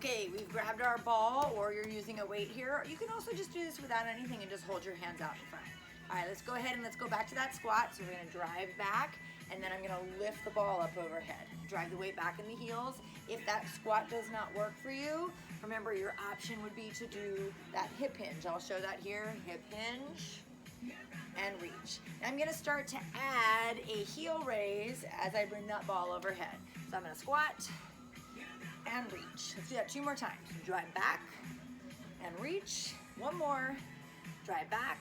Okay, we've grabbed our ball, or you're using a weight here. You can also just do this without anything and just hold your hands out in front. All right, let's go ahead and let's go back to that squat. So we're gonna drive back, and then I'm gonna lift the ball up overhead. Drive the weight back in the heels. If that squat does not work for you, remember your option would be to do that hip hinge. I'll show that here, hip hinge and reach. And I'm gonna start to add a heel raise as I bring that ball overhead. So I'm gonna squat and reach. Let's do that 2 more times. Drive back and reach. 1 more, drive back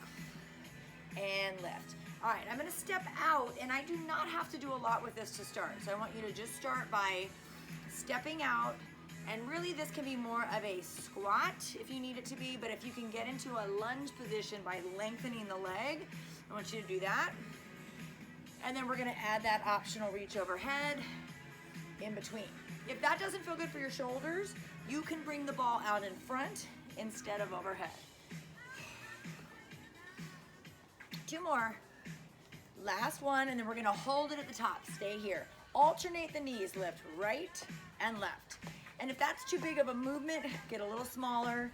and lift. All right, I'm gonna step out, and I do not have to do a lot with this to start. So I want you to just start by stepping out, and really this can be more of a squat if you need it to be, but if you can get into a lunge position by lengthening the leg, I want you to do that. And then we're gonna add that optional reach overhead in between. If that doesn't feel good for your shoulders, you can bring the ball out in front instead of overhead. 2 more. Last one, and then we're gonna hold it at the top. Stay here. Alternate the knees, lift right and left. And if that's too big of a movement, get a little smaller.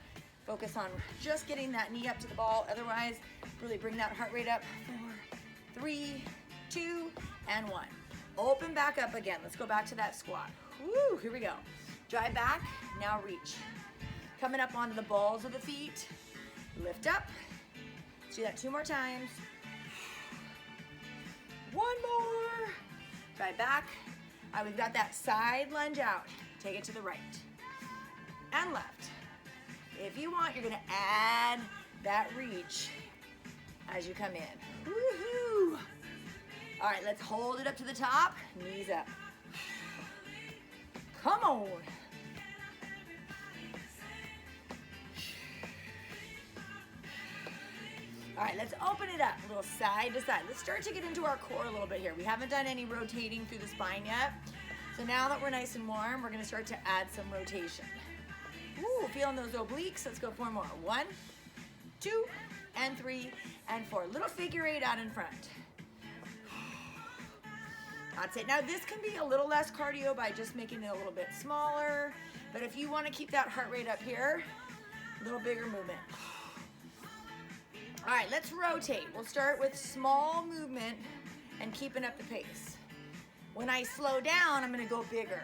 Focus on just getting that knee up to the ball. Otherwise, really bring that heart rate up. 4, 3, 2, and 1. Open back up again. Let's go back to that squat. Woo, here we go. Drive back, now reach. Coming up onto the balls of the feet. Lift up. Let's do that 2 more times. 1 more. Drive back. All right, we've got that side lunge out. Take it to the right and left. If you want, you're gonna add that reach as you come in. Woohoo! All right, let's hold it up to the top, knees up. Come on. All right, let's open it up, a little side to side. Let's start to get into our core a little bit here. We haven't done any rotating through the spine yet. So now that we're nice and warm, we're gonna start to add some rotation. Ooh, feeling those obliques. Let's go 4 more. 1, 2, and 3, and 4. Little figure 8 out in front. That's it. Now this can be a little less cardio by just making it a little bit smaller. But if you wanna keep that heart rate up here, a little bigger movement. All right, let's rotate. We'll start with small movement and keeping up the pace. When I slow down, I'm gonna go bigger.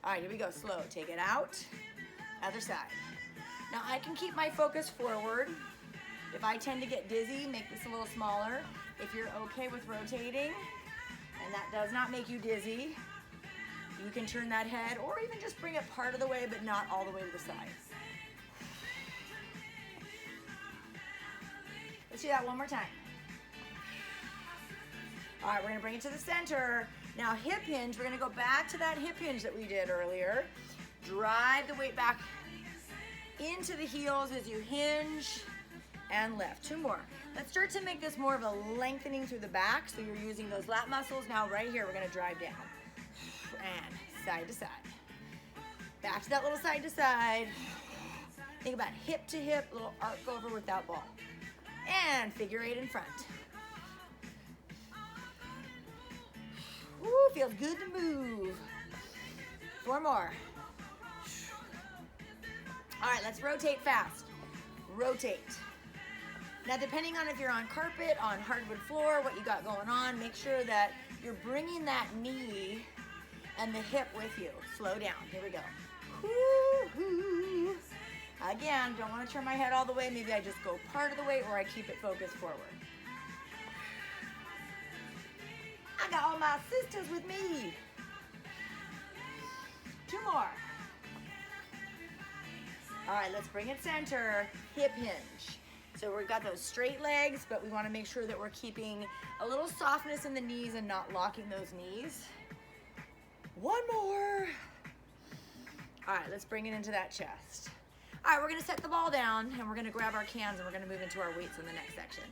All right, here we go, slow. Take it out, other side. Now I can keep my focus forward. If I tend to get dizzy, make this a little smaller. If you're okay with rotating, and that does not make you dizzy, you can turn that head or even just bring it part of the way, but not all the way to the side. Let's do that 1 more time. All right, we're gonna bring it to the center. Now hip hinge, we're gonna go back to that hip hinge that we did earlier. Drive the weight back into the heels as you hinge and lift. 2 more. Let's start to make this more of a lengthening through the back. So you're using those lat muscles. Now right here, we're gonna drive down. And side to side. Back to that little side to side. Think about hip to hip, little arc over with that ball. And figure 8 in front. Ooh, feels good to move. 4 more. All right, let's rotate fast. Rotate. Now, depending on if you're on carpet, on hardwood floor, what you got going on, make sure that you're bringing that knee and the hip with you. Slow down. Here we go. Woo-hoo. Again, don't want to turn my head all the way. Maybe I just go part of the way or I keep it focused forward. I got all my sisters with me. 2 more. All right, let's bring it center, hip hinge. So we've got those straight legs, but we want to make sure that we're keeping a little softness in the knees and not locking those knees. 1 more. All right, let's bring it into that chest. All right, we're gonna set the ball down and we're gonna grab our cans and we're gonna move into our weights in the next section.